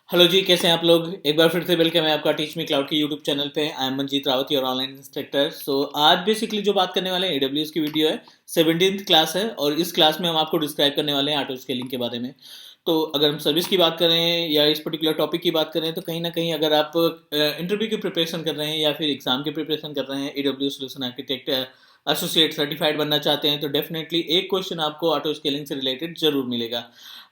Hello जी, कैसे हैं आप लोग। एक बार फिर से वेलकम है आपका टीच मी क्लाउड के यूट्यूब चैनल पे। I am Manjeet Rawat, your online instructor. So आज बेसिकली जो बात करने वाले हैं एडब्ल्यूएस की वीडियो है। 17th क्लास है और इस क्लास में हम आपको डिस्क्राइब करने वाले हैं ऑटो स्केलिंग के बारे में। तो अगर हम सर्विस की बात करें या इस पर्टिकुलर टॉपिक की बात करें तो कहीं ना कहीं अगर आप इंटरव्यू की प्रिपरेशन कर रहे हैं या फिर एग्जाम की प्रिपरेशन कर रहे हैं, एडब्ल्यू सोल्यूशन आर्किटेक्ट एसोसिएट सर्टिफाइड बनना चाहते हैं, तो डेफिनेटली एक क्वेश्चन आपको ऑटो स्केलिंग से रिलेटेड जरूर मिलेगा।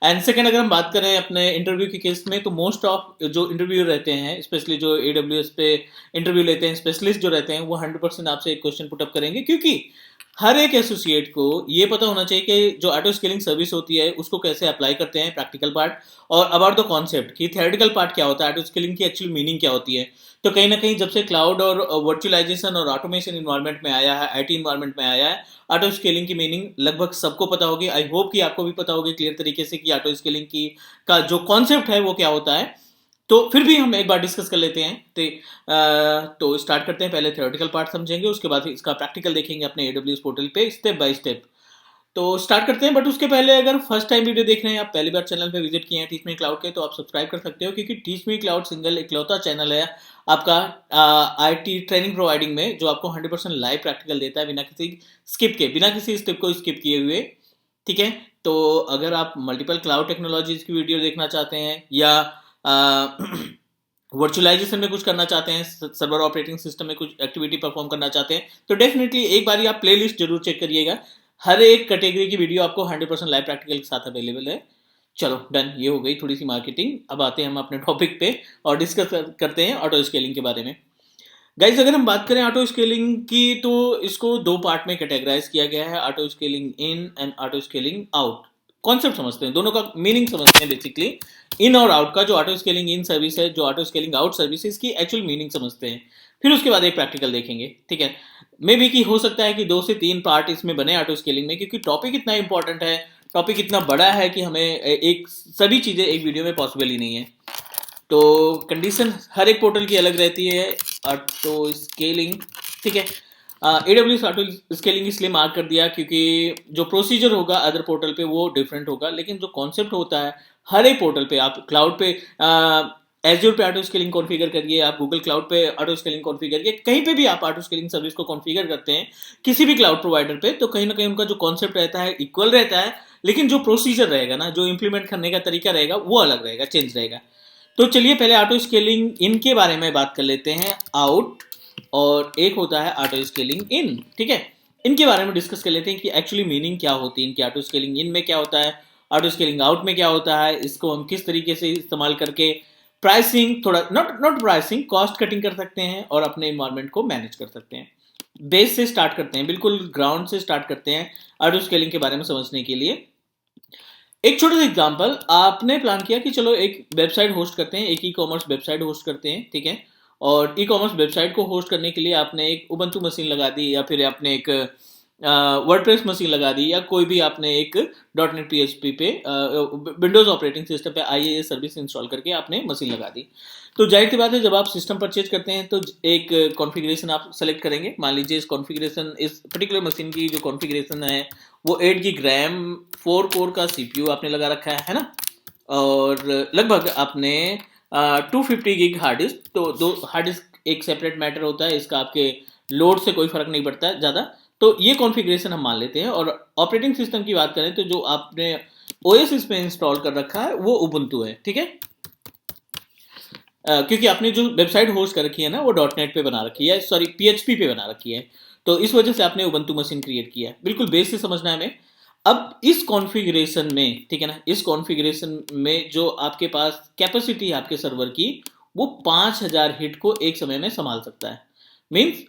एंड सेकंड, अगर हम बात करें अपने इंटरव्यू के केस में, तो मोस्ट ऑफ जो इंटरव्यू रहते हैं, स्पेशली जो एडब्ल्यूएस पे इंटरव्यू लेते हैं, स्पेशलिस्ट जो रहते हैं, वो 100% आपसे एक क्वेश्चन पुटअप करेंगे, क्योंकि हर एक एसोसिएट को ये पता होना चाहिए कि जो ऑटो स्केलिंग सर्विस होती है उसको कैसे अप्लाई करते हैं, प्रैक्टिकल पार्ट और अबाउट द कॉन्सेप्ट की थ्योरेटिकल पार्ट क्या होता है, ऑटो स्केलिंग की एक्चुअल मीनिंग क्या होती है। तो कहीं ना कहीं जब से क्लाउड और वर्चुअलाइजेशन और ऑटोमेशन इन्वायरमेंट में आया है, आईटी इन्वायरमेंट में आया है, ऑटो स्केलिंग की मीनिंग लगभग सबको पता होगी। आई होप कि आपको भी पता होगी क्लियर तरीके से कि ऑटो स्केलिंग की का जो कॉन्सेप्ट है वो क्या होता है। तो फिर भी हम एक बार डिस्कस कर लेते हैं। तो स्टार्ट करते हैं। पहले थ्योरेटिकल पार्ट समझेंगे, उसके बाद इसका प्रैक्टिकल देखेंगे अपने एडब्ल्यूएस पोर्टल पे स्टेप बाय स्टेप। तो स्टार्ट करते हैं, बट उसके पहले अगर फर्स्ट टाइम वीडियो देख रहे हैं, आप पहली बार चैनल पे विजिट किए हैं टीच मी क्लाउड के, तो आप सब्सक्राइब कर सकते हो, क्योंकि टीच मी क्लाउड सिंगल इकलौता चैनल है आपका आईटी ट्रेनिंग प्रोवाइडिंग में, जो आपको 100% लाइव प्रैक्टिकल देता है बिना किसी स्किप के, बिना किसी स्टेप को स्किप किए हुए। ठीक है। तो अगर आप मल्टीपल क्लाउड टेक्नोलॉजीज की वीडियो देखना चाहते हैं या वर्चुअलाइजेशन में कुछ करना चाहते हैं, सर्वर ऑपरेटिंग सिस्टम में कुछ एक्टिविटी परफॉर्म करना चाहते हैं, तो डेफिनेटली एक बार आप प्लेलिस्ट जरूर चेक करिएगा। हर एक कैटेगरी की वीडियो आपको 100% लाइव प्रैक्टिकल के साथ अवेलेबल है। चलो डन, ये हो गई थोड़ी सी मार्केटिंग। अब आते हैं हम अपने टॉपिक पे और डिस्कस करते हैं ऑटो स्केलिंग के बारे में। गाइज, अगर हम बात करें ऑटो स्केलिंग की, तो इसको दो पार्ट में कैटेगराइज किया गया है, auto scaling in and auto scaling out. Concept समझते हैं, दोनों का मीनिंग समझते हैं। बेसिकली इन और आउट का, जो ऑटो स्केलिंग इन सर्विस है, जो ऑटो स्केलिंग आउट सर्विस है, इसकी एक्चुअल मीनिंग समझते हैं। फिर उसके बाद एक प्रैक्टिकल देखेंगे। ठीक है। मे बी कि हो सकता है कि 2 से 3 पार्ट इसमें बने ऑटो स्केलिंग में, क्योंकि टॉपिक इतना इंपॉर्टेंट है, टॉपिक इतना बड़ा है कि हमें एक सभी चीजें एक वीडियो में पॉसिबल ही नहीं है। तो कंडीशन हर एक पोर्टल की अलग रहती है। ऑटो स्केलिंग, ठीक है। एडब्ल्यूएस ऑटो स्केलिंग इसलिए मार्क कर दिया क्योंकि जो प्रोसीजर होगा अदर पोर्टल पे वो डिफरेंट होगा, लेकिन जो कॉन्सेप्ट होता है हर एक पोर्टल पे, आप क्लाउड पे एज्योर पे ऑटो स्केलिंग कॉन्फ़िगर करिए, आप गूगल क्लाउड पे ऑटो स्केलिंग कॉन्फ़िगर करिए, कहीं पे भी आप ऑटो स्केलिंग सर्विस को कॉन्फ़िगर करते हैं किसी भी क्लाउड प्रोवाइडर पे, तो कहीं ना कहीं उनका जो कॉन्सेप्ट रहता है इक्वल रहता है, लेकिन जो प्रोसीजर रहेगा ना, जो इंप्लीमेंट करने का तरीका रहेगा, वो अलग रहेगा, चेंज रहेगा। तो चलिए पहले ऑटो स्केलिंग इन के बारे में बात कर लेते हैं, आउट, और एक होता है ऑटो स्केलिंग इन। ठीक है। इनके बारे में डिस्कस कर लेते हैं कि एक्चुअली मीनिंग क्या होती है इनकी। ऑटो स्केलिंग इन में क्या होता है, ऑटो स्केलिंग आउट में क्या होता है, इसको हम किस तरीके से इस्तेमाल करके प्राइसिंग, थोड़ा not not pricing, cost cutting कर सकते हैं और अपने इन्वायरमेंट को मैनेज कर सकते हैं। बेस से स्टार्ट करते हैं, बिल्कुल ग्राउंड से स्टार्ट करते हैं ऑटो स्केलिंग के बारे में समझने के लिए। एक छोटा सा एग्जांपल, आपने प्लान किया कि चलो एक वेबसाइट होस्ट करते हैं, एक ई कॉमर्स वेबसाइट होस्ट करते हैं। ठीक है। और ई कॉमर्स वेबसाइट को होस्ट करने के लिए आपने एक उबंटू मशीन लगा दी, या फिर आपने एक वर्डप्रेस मशीन लगा दी, या कोई भी आपने एक dot net P H P पे विंडोज ऑपरेटिंग सिस्टम पे IIA सर्विस इंस्टॉल करके आपने मशीन लगा दी। तो जाहिर सी बात है, जब आप सिस्टम परचेज करते हैं तो एक कॉन्फ़िगरेशन आप सेलेक्ट करेंगे। मान लीजिए इस कॉन्फ़िगरेशन, इस पर्टिकुलर मशीन की जो कॉन्फ़िगरेशन है वो 8 GB रैम, 4 कोर का CPU आपने लगा रखा है ना, और लगभग आपने 250 GB हार्ड डिस्क। तो दो हार्ड डिस्क एक सेपरेट मैटर होता है, इसका आपके लोड से कोई फर्क नहीं पड़ता है ज़्यादा। तो ये कॉन्फ़िगरेशन हम मान लेते हैं। और ऑपरेटिंग सिस्टम की बात करें तो जो आपने OS इसमें इंस्टॉल कर रखा है वो उबुंटू है। ठीक है। क्योंकि आपने जो वेबसाइट होस्ट कर रखी है ना, वो डॉट नेट पे बना रखी है, सॉरी PHP पे बना रखी है, तो इस वजह से आपने उबंटू मशीन क्रिएट किया है। बिल्कुल बेस से समझना है हमें। अब इस कॉन्फ़िगरेशन में, ठीक है ना, इस कॉन्फ़िगरेशन में जो आपके पास कैपेसिटी है आपके सर्वर की, वो 5000 हिट को एक समय में संभाल सकता है। मीन्स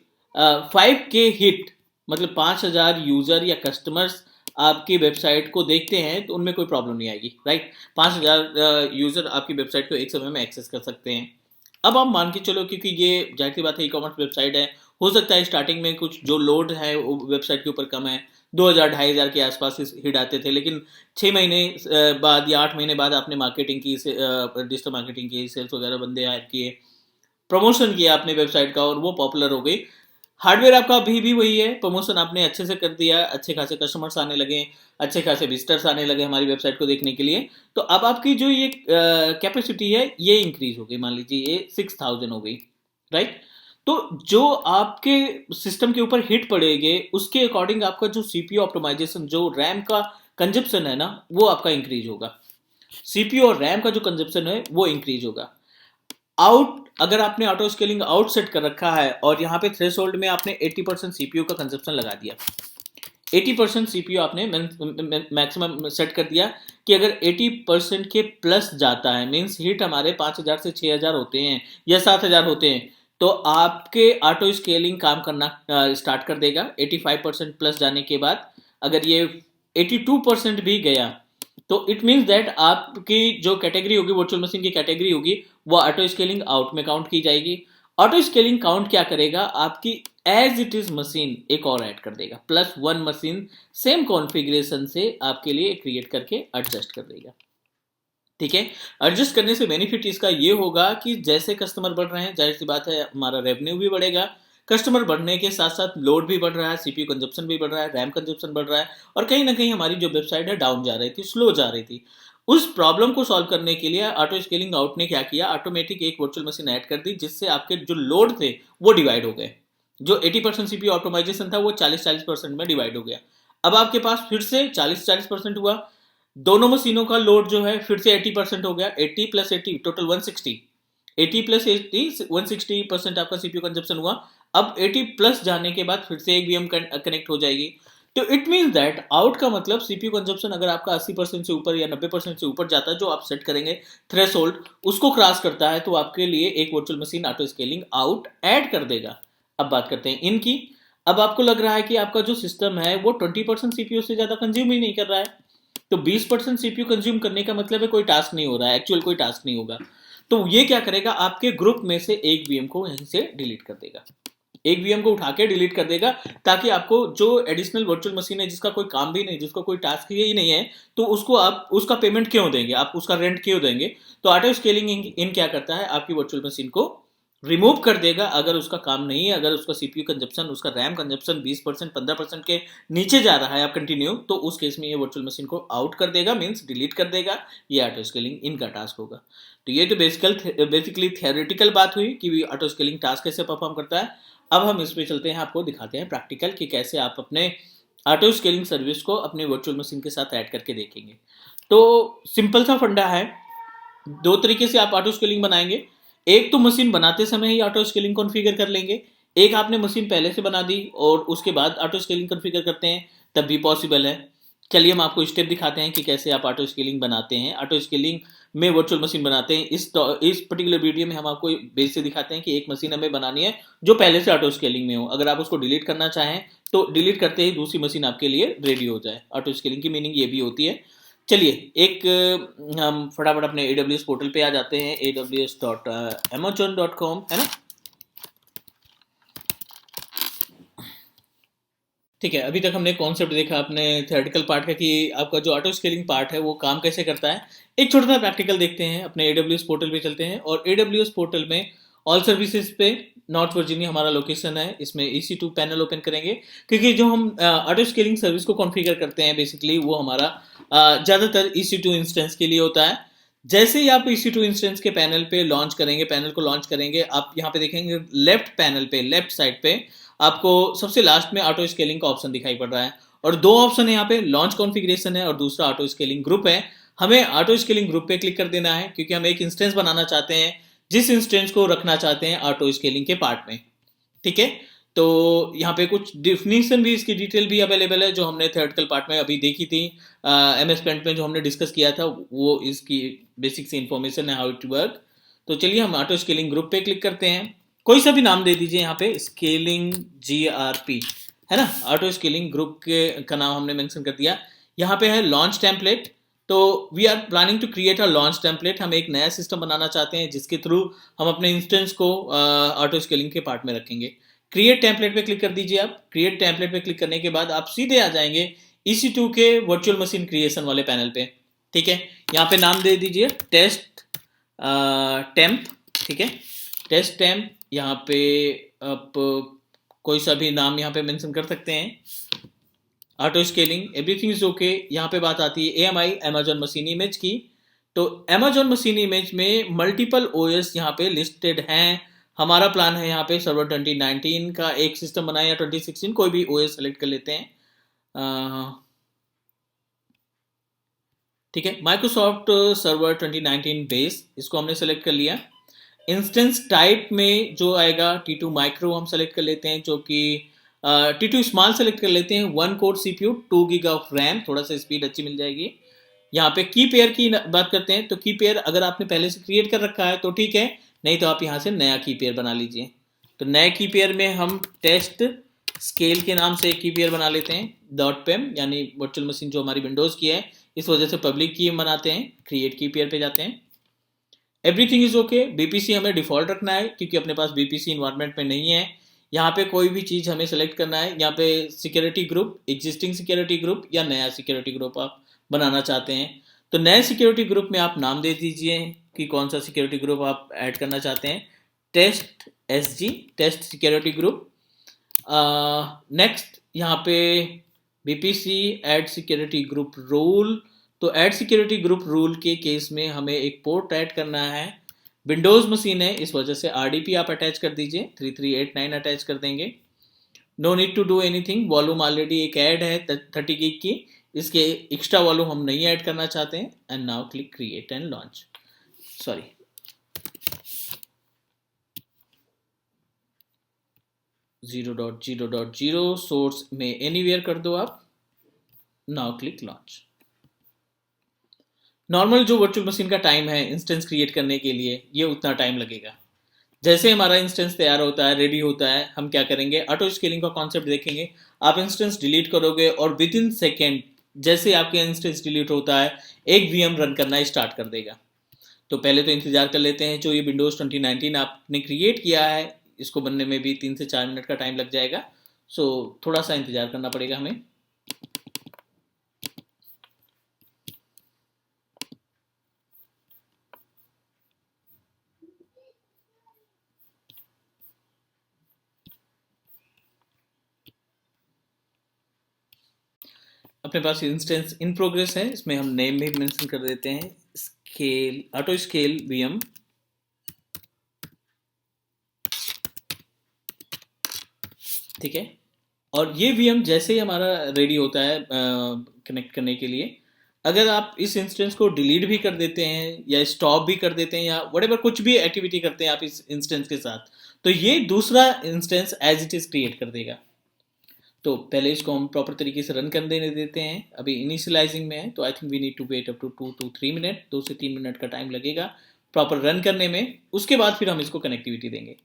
5K हिट, मतलब 5000 यूजर या कस्टमर्स आपकी वेबसाइट को देखते हैं तो उनमें कोई प्रॉब्लम नहीं आएगी, राइट। 5000 यूजर आपकी वेबसाइट को एक समय में एक्सेस कर सकते हैं। अब आप मान के चलो, क्योंकि ये जाहिर सी बात है ई कॉमर्स वेबसाइट है, हो सकता है स्टार्टिंग में कुछ जो लोड है वो वेबसाइट के ऊपर कम है, 2000-2500 के आसपास हिट आते थे, लेकिन 6 महीने बाद या 8 महीने बाद आपने मार्केटिंग की, डिजिटल मार्केटिंग की, सेल्स वगैरह बंदे हायर किए, प्रमोशन किया आपने वेबसाइट का, और वो पॉपुलर हो गई। हार्डवेयर आपका अभी भी वही है, प्रमोशन आपने अच्छे से कर दिया, अच्छे खासे कस्टमर्स आने लगे, अच्छे खासे विजिटर्स आने लगे हमारी वेबसाइट को देखने के लिए, तो अब आपकी जो ये कैपेसिटी है ये इंक्रीज हो गई, मान लीजिए ये 6000 हो गई, राइट। तो जो आपके सिस्टम के ऊपर हिट पड़ेगे उसके अकॉर्डिंग आपका जो सीपीयू ऑप्टिमाइजेशन, जो रैम का कंजप्शन है ना, वो आपका इंक्रीज होगा। सीपीयू और रैम का जो कंजप्शन है वो इंक्रीज होगा। आउट, अगर आपने ऑटो स्केलिंग आउट सेट कर रखा है और यहाँ पे थ्रेशोल्ड में आपने 80% सीपीयू का कंजप्शन लगा दिया, 80% सीपीयू आपने मैक्सिमम सेट कर दिया कि अगर 80% के प्लस जाता है, मीन्स हिट हमारे 5000 से 6000 होते हैं या 7000 होते हैं, तो आपके ऑटो स्केलिंग काम करना स्टार्ट कर देगा। 85% प्लस जाने के बाद अगर ये 82% भी गया तो इट मीन्स दैट आपकी जो कैटेगरी होगी, वर्चुअल मशीन की कैटेगरी होगी, वो ऑटो स्केलिंग आउट में काउंट की जाएगी। ऑटो स्केलिंग काउंट क्या करेगा, आपकी एज इट इज मशीन एक और ऐड कर देगा, +1 मशीन सेम कॉन्फ़िगरेशन से आपके लिए क्रिएट करके एडजस्ट कर देगा। ठीक है, एडजस्ट करने से बेनिफिट इसका ये होगा कि जैसे कस्टमर बढ़ रहे हैं, जाहिर सी बात है हमारा रेवेन्यू भी बढ़ेगा। कस्टमर बढ़ने के साथ साथ लोड भी बढ़ रहा है, सीपीयू कंजप्शन भी बढ़ रहा है, रैम कंजप्शन बढ़ रहा है, और कहीं ना कहीं हमारी जो वेबसाइट है डाउन जा रही थी, स्लो जा रही थी। उस प्रॉब्लम को सॉल्व करने के लिए ऑटो स्केलिंग आउट ने क्या किया, ऑटोमेटिक एक वर्चुअल मशीन ऐड कर दी, जिससे आपके जो लोड थे वो डिवाइड हो गए। जो 80% सीपीयू ऑप्टिमाइजेशन था वो 40-40% में डिवाइड हो गया। अब आपके पास फिर से 40-40% हुआ, दोनों मशीनों का लोड जो है फिर से 80% हो गया। 80 + 80 टोटल 160, 80 + 80 160% आपका सीपीयू कंजप्शन हुआ। अब 80 प्लस जाने के बाद फिर से एक वीएम कनेक्ट हो जाएगी। तो इट मीन्स दैट आउट का मतलब सीपीयू कंजप्शन अगर आपका 80% से ऊपर या 90% से ऊपर जाता है, जो आप सेट करेंगे थ्रेशोल्ड, उसको क्रॉस करता है, तो आपके लिए एक virtual machine auto scaling out add कर देगा। अब बात करते हैं इनकी। अब आपको लग रहा है कि आपका जो सिस्टम है वो 20% सीपीयू से ज्यादा कंज्यूम ही नहीं कर रहा है, तो 20% सीपीयू कंज्यूम करने का मतलब है कोई टास्क नहीं हो रहा है, एक्चुअल कोई टास्क नहीं होगा। तो ये क्या करेगा, आपके ग्रुप में से एक वीएम को यहीं से डिलीट कर देगा, एक वीएम को उठा के डिलीट कर देगा, ताकि आपको जो एडिशनल वर्चुअल मशीन है जिसका कोई काम भी नहीं, जिसका कोई टास्क ही नहीं है, तो उसको आप उसका पेमेंट क्यों देंगे, आप उसका रेंट क्यों देंगे। तो ऑटो स्केलिंग इन क्या करता है, आपकी वर्चुअल मशीन को रिमूव कर देगा अगर उसका काम नहीं है, अगर उसका सीपीयू कंजप्शन, उसका रैम कंजप्शन 20% 15% के नीचे जा रहा है आप कंटिन्यू, तो उस केस में ये वर्चुअल मशीन को आउट कर देगा, मीन्स डिलीट कर देगा। ये ऑटो स्केलिंग इनका टास्क होगा। तो ये तो बेसिकली थियोरेटिकल बात हुई कि ऑटो स्केलिंग टास्क कैसे परफॉर्म करता है। अब हम इस पे चलते हैं, आपको दिखाते हैं प्रैक्टिकल कि कैसे आप अपने ऑटो स्केलिंग सर्विस को अपने वर्चुअल मशीन के साथ ऐड करके देखेंगे। तो सिंपल सा फंडा है, दो तरीके से आप ऑटो स्केलिंग बनाएंगे। एक तो मशीन बनाते समय ही ऑटो स्केलिंग कॉन्फ़िगर कर लेंगे, एक आपने मशीन पहले से बना दी और उसके बाद ऑटो स्केलिंग कॉन्फ़िगर करते हैं, तब भी पॉसिबल है। चलिए हम आपको स्टेप दिखाते हैं कि कैसे आप ऑटो स्केलिंग बनाते हैं, ऑटो स्केलिंग में वर्चुअल मशीन बनाते हैं। इस पर्टिकुलर वीडियो में हम आपको बेस से दिखाते हैं कि एक मशीन हमें बनानी है जो पहले से ऑटो स्केलिंग में हो, अगर आप उसको डिलीट करना चाहें तो डिलीट करते ही दूसरी मशीन आपके लिए रेडी हो जाए। ऑटो स्केलिंग की मीनिंग ये भी होती है। चलिए एक हम फटाफट अपने AWS पोर्टल पे आ जाते हैं, aws.amazon.com है ना। ठीक है, अभी तक हमने कॉन्सेप्ट देखा अपने थ्योरेटिकल पार्ट का कि आपका जो ऑटो स्केलिंग पार्ट है वो काम कैसे करता है। एक छोटा सा प्रैक्टिकल देखते हैं, अपने AWS पोर्टल पे चलते हैं और AWS पोर्टल में ऑल सर्विसेज पे नॉर्थ वर्जीनिया हमारा लोकेशन है, इसमें EC2 पैनल ओपन करेंगे, क्योंकि जो हम ऑटो स्केलिंग सर्विस को कॉन्फ़िगर करते हैं बेसिकली वो हमारा ज़्यादातर EC2 इंस्टेंस के लिए होता है। जैसे ही आप EC2 इंस्टेंस के पैनल पे लॉन्च करेंगे, पैनल को लॉन्च करेंगे, आप यहाँ पे देखेंगे लेफ्ट पैनल पे, लेफ्ट साइड पे आपको सबसे लास्ट में ऑटो स्केलिंग का ऑप्शन दिखाई पड़ रहा है, और दो ऑप्शन है यहाँ पे, लॉन्च कॉन्फ़िगरेशन है और दूसरा ऑटो स्केलिंग ग्रुप है। हमें ऑटो स्केलिंग ग्रुप पे क्लिक कर देना है, क्योंकि हम एक इंस्टेंस बनाना चाहते हैं जिस इंस्टेंस को रखना चाहते हैं ऑटो स्केलिंग के पार्ट में। ठीक है, तो यहाँ पे कुछ डिफिनीशन भी, इसकी डिटेल भी अवेलेबल है जो हमने थ्योरेटिकल पार्ट में अभी देखी थी, MS पेंट में जो हमने डिस्कस किया था, वो इसकी बेसिक सी इंफॉर्मेशन है, हाउ इट वर्क। तो चलिए हम ऑटो स्केलिंग ग्रुप पे क्लिक करते हैं, कोई सा भी नाम दे दीजिए यहाँ पे, स्केलिंग GRP है ना, ऑटो स्केलिंग ग्रुप के का नाम हमने मेंशन कर दिया। यहाँ पे है लॉन्च टेम्पलेट, तो we are planning to create a launch template, हम एक नया सिस्टम बनाना चाहते हैं जिसके थ्रू हम अपने इंस्टेंस को ऑटो स्केलिंग के पार्ट में रखेंगे। क्रिएट टेम्पलेट पे क्लिक कर दीजिए आप। क्रिएट टेम्पलेट पे क्लिक करने के बाद आप सीधे आ जाएंगे EC2 के वर्चुअल मशीन क्रिएशन वाले पैनल पे। ठीक है, यहाँ पे नाम दे दीजिए टेस्ट टेम्प। ठीक है, टेस्ट टेम्प, यहाँ पे आप कोई सा भी नाम यहाँ पे मेंशन कर सकते हैं। Auto scaling, everything is okay. यहाँ पे बात आती है AMI, अमेजॉन मशीन इमेज की। तो अमेजॉन मशीन इमेज में मल्टीपल OS यहाँ पे लिस्टेड हैं। हमारा प्लान है यहाँ पे सर्वर 2019 का एक सिस्टम बनाए या 2016, कोई भी OS सेलेक्ट कर लेते हैं। ठीक है, माइक्रोसॉफ्ट सर्वर 2019 बेस, इसको हमने सेलेक्ट कर लिया। इंस्टेंस टाइप में जो आएगा T2 माइक्रो हम सेलेक्ट कर लेते हैं, जो कि T2 स्मॉल सेलेक्ट कर लेते हैं। 1 core CPU, 2 giga of RAM, थोड़ा सा स्पीड अच्छी मिल जाएगी। यहाँ पे की पेयर की बात करते हैं, तो की पेयर अगर आपने पहले से क्रिएट कर रखा है तो ठीक है, नहीं तो आप यहाँ से नया की पेयर बना लीजिए। तो नए की पेयर में हम टेस्ट स्केल के नाम से एक की पेयर बना लेते हैं। .pem यानी वर्चुअल मशीन जो हमारी विंडोज़ की है, इस वजह से पब्लिक की बनाते हैं। क्रिएट की पेयर पे जाते हैं। Everything is okay. BPC हमें डिफॉल्ट रखना है क्योंकि अपने पास BPC इन्वायरमेंट में नहीं है। यहाँ पे कोई भी चीज़ हमें सेलेक्ट करना है। यहाँ पे security group, existing security group या नया सिक्योरिटी ग्रुप आप बनाना चाहते हैं, तो नए सिक्योरिटी ग्रुप में आप नाम दे दीजिए कि कौन सा सिक्योरिटी ग्रुप आप ऐड करना चाहते हैं। Test SG, test security group. Next यहाँ पे BPC add security group rule. तो ऐड सिक्योरिटी ग्रुप रूल के केस में हमें एक पोर्ट ऐड करना है। विंडोज़ मशीन है, इस वजह से RDP आप अटैच कर दीजिए, 3389 अटैच कर देंगे। No need to do anything. Volume already एक ऐड है 30 गिग की, इसके एक्स्ट्रा वॉल्यूम हम नहीं ऐड करना चाहते हैं। And now click create and launch. Sorry, .0.0.0 source में एनीवेयर कर दो आप। Now click launch. नॉर्मल जो वर्चुअल मशीन का टाइम है इंस्टेंस क्रिएट करने के लिए, ये उतना टाइम लगेगा। जैसे हमारा इंस्टेंस तैयार होता है, रेडी होता है, हम क्या करेंगे, ऑटो स्केलिंग का कॉन्सेप्ट देखेंगे। आप इंस्टेंस डिलीट करोगे और विद इन सेकेंड जैसे आपके इंस्टेंस डिलीट होता है, एक VM रन करना स्टार्ट कर देगा। तो पहले तो इंतजार कर लेते हैं, जो ये विंडोज़ 2019 आपने क्रिएट किया है, इसको बनने में भी 3 से 4 मिनट का टाइम लग जाएगा। सो थोड़ा सा इंतजार करना पड़ेगा हमें। अपने पास इंस्टेंस इन प्रोग्रेस है, इसमें हम नेम भी मेंशन कर देते हैं, स्केल, ऑटो स्केल VM। ठीक है, और ये VM जैसे ही हमारा रेडी होता है कनेक्ट करने के लिए, अगर आप इस इंस्टेंस को डिलीट भी कर देते हैं या स्टॉप भी कर देते हैं या व्हाटएवर कुछ भी एक्टिविटी करते हैं आप इस इंस्टेंस के साथ, तो ये दूसरा instance as it is create कर देगा। तो पहले इसको हम प्रॉपर तरीके से रन करने देते हैं। अभी इनिशियलाइजिंग में है, तो I think we need to wait up to 2 to 3 minute, 2 से 3 मिनट का टाइम लगेगा प्रॉपर रन करने में। उसके बाद फिर हम इसको कनेक्टिविटी देंगे।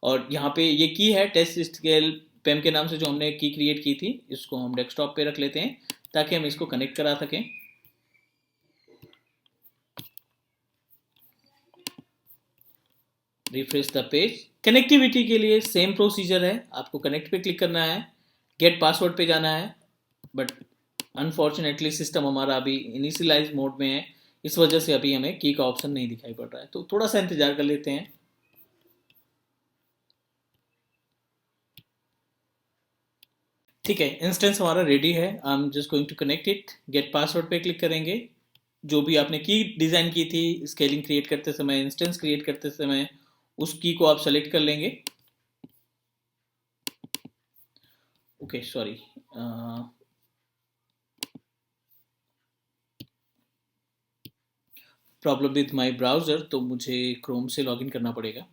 और यहाँ पे ये की है टेस्ट स्केल पेम के नाम से, जो हमने की क्रिएट की थी, इसको हम डेस्कटॉप पे रख लेते हैं ताकि हम इसको कनेक्ट करा सकें। Refresh the page. कनेक्टिविटी के लिए सेम प्रोसीजर है, आपको कनेक्ट पे क्लिक करना है, गेट पासवर्ड पे जाना है, बट अनफॉर्चुनेटली सिस्टम हमारा अभी इनिशियलाइज मोड में है, इस वजह से अभी हमें की का ऑप्शन नहीं दिखाई पड़ रहा है। तो थोड़ा सा इंतजार कर लेते हैं। ठीक है, इंस्टेंस हमारा रेडी है। I am just going to connect it. Get password पे क्लिक करेंगे। जो भी आपने की डिज़ाइन की थी स्केलिंग क्रिएट करते समय, इंस्टेंस क्रिएट करते समय, उस की को आप सेलेक्ट कर लेंगे। Okay, sorry, problem with my browser, तो मुझे क्रोम से लॉगिन करना पड़ेगा।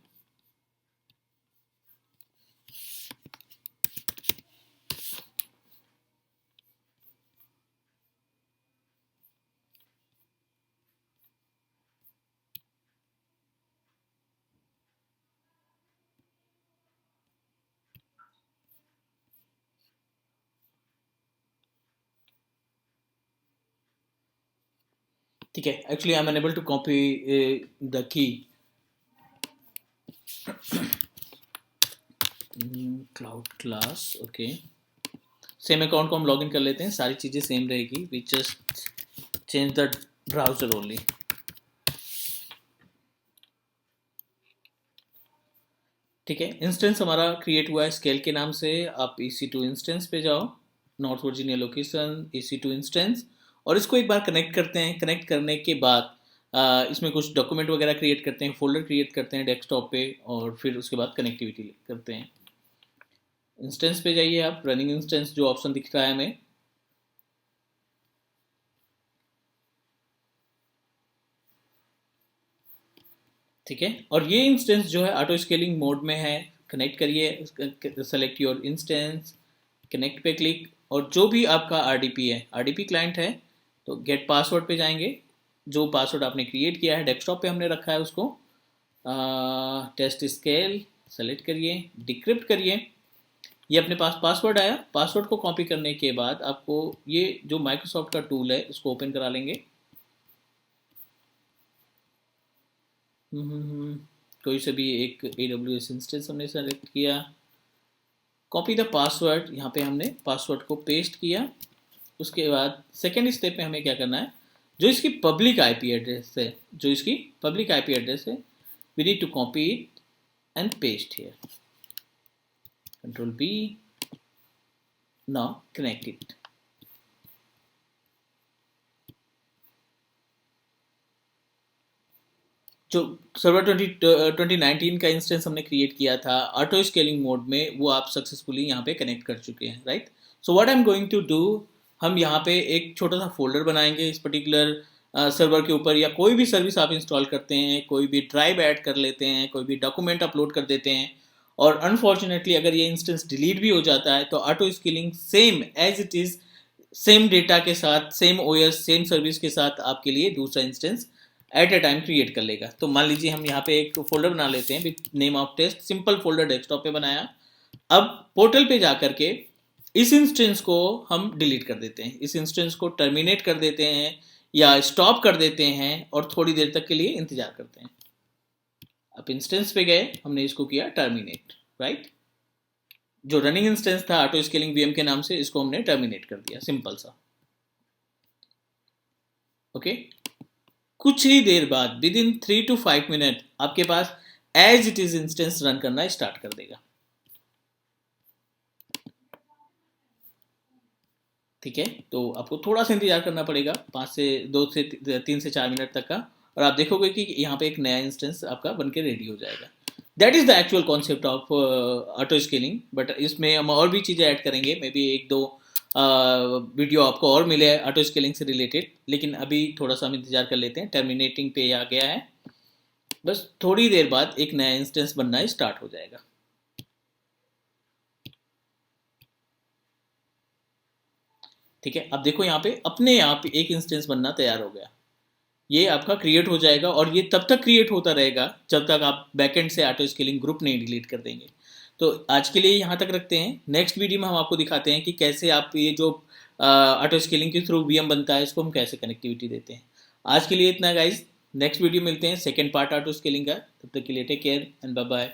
ठीक है, actually I am unable to copy the key. Cloud class, okay. Same account को हम लॉगिन कर लेते हैं, सारी चीज़ें सेम रहेगी, we just change the browser only. ठीक है, इंस्टेंस हमारा क्रिएट हुआ है स्केल के नाम से। आप EC2 इंस्टेंस पे जाओ, north Virginia location, EC2 instance, और इसको एक बार कनेक्ट करते हैं। कनेक्ट करने के बाद इसमें कुछ डॉक्यूमेंट वगैरह क्रिएट करते हैं, फोल्डर क्रिएट करते हैं डेस्कटॉप पे, और फिर उसके बाद कनेक्टिविटी करते हैं। इंस्टेंस पे जाइए आप, रनिंग इंस्टेंस जो ऑप्शन दिख रहा है हमें, ठीक है, और ये इंस्टेंस जो है ऑटो स्केलिंग मोड में है। कनेक्ट करिए, सेलेक्ट योर इंस्टेंस, कनेक्ट पे क्लिक, और जो भी आपका RDP है, RDP क्लाइंट है, तो गेट पासवर्ड पे जाएंगे। जो पासवर्ड आपने क्रिएट किया है डेस्कटॉप पे हमने रखा है उसको, टेस्ट स्केल सेलेक्ट करिए, डिक्रिप्ट करिए। ये अपने पास पासवर्ड आया। पासवर्ड को कॉपी करने के बाद आपको ये जो माइक्रोसॉफ्ट का टूल है इसको ओपन करा लेंगे। कोई से भी एक AWS इंस्टेंस हमने सेलेक्ट किया, कॉपी द पासवर्ड, यहाँ पे हमने पासवर्ड को पेस्ट किया। उसके बाद सेकेंड स्टेप में हमें क्या करना है, जो इसकी पब्लिक IP एड्रेस है, we need to copy it and paste here, control B, now connect it. जो सर्वर 2019 का इंस्टेंस हमने क्रिएट किया था ऑटो स्केलिंग मोड में, वो आप सक्सेसफुली यहाँ पे कनेक्ट कर चुके हैं, right. So what I am going to do, हम यहाँ पे एक छोटा सा फोल्डर बनाएंगे इस पर्टिकुलर सर्वर के ऊपर, या कोई भी सर्विस आप इंस्टॉल करते हैं, कोई भी ड्राइव ऐड कर लेते हैं, कोई भी डॉक्यूमेंट अपलोड कर देते हैं, और अनफॉर्चुनेटली अगर ये इंस्टेंस डिलीट भी हो जाता है, तो auto scaling same as it is, same data के साथ, सेम OS, सेम सर्विस के साथ आपके लिए दूसरा instance at a time create कर लेगा। तो मान लीजिए हम यहाँ पे एक फोल्डर बना लेते हैं with name of test, simple folder desktop पे बनाया। अब पोर्टल पे जा करके इस इंस्टेंस को हम डिलीट कर देते हैं, इस इंस्टेंस को टर्मिनेट कर देते हैं या स्टॉप कर देते हैं, और थोड़ी देर तक के लिए इंतजार करते हैं। अब इंस्टेंस पे गए, हमने इसको किया टर्मिनेट, राइट। जो रनिंग इंस्टेंस था ऑटो स्केलिंग VM के नाम से, इसको हमने टर्मिनेट कर दिया, सिंपल सा, ओके। कुछ ही देर बाद विद इन 3 to 5 मिनट आपके पास as it is instance run करना स्टार्ट कर देगा, ठीक है। तो आपको थोड़ा सा इंतजार करना पड़ेगा, 2 से 3 से 4 मिनट तक का, और आप देखोगे कि यहाँ पे एक नया इंस्टेंस आपका बनके रेडी हो जाएगा। That is the actual concept of auto scaling. But इसमें हम और भी चीज़ें ऐड करेंगे, मे बी 1-2 वीडियो आपको और मिले ऑटो स्केलिंग से रिलेटेड, लेकिन अभी थोड़ा सा हम इंतजार कर लेते हैं। टर्मिनेटिंग पे आ गया है, बस थोड़ी देर बाद एक नया इंस्टेंस बनना स्टार्ट हो जाएगा, ठीक है। अब देखो यहाँ पे अपने आप एक इंस्टेंस बनना तैयार हो गया, ये आपका क्रिएट हो जाएगा, और ये तब तक क्रिएट होता रहेगा जब तक आप बैकएंड से ऑटो स्केलिंग ग्रुप नहीं डिलीट कर देंगे। तो आज के लिए यहाँ तक रखते हैं। नेक्स्ट वीडियो में हम आपको दिखाते हैं कि कैसे आप ये जो ऑटो स्केलिंग के थ्रू VM बनता है, इसको हम कैसे कनेक्टिविटी देते हैं। आज के लिए इतना गाइज, नेक्स्ट वीडियो मिलते हैं, सेकेंड पार्ट ऑटो स्केलिंग का। तब तक के लिए take care and bye bye.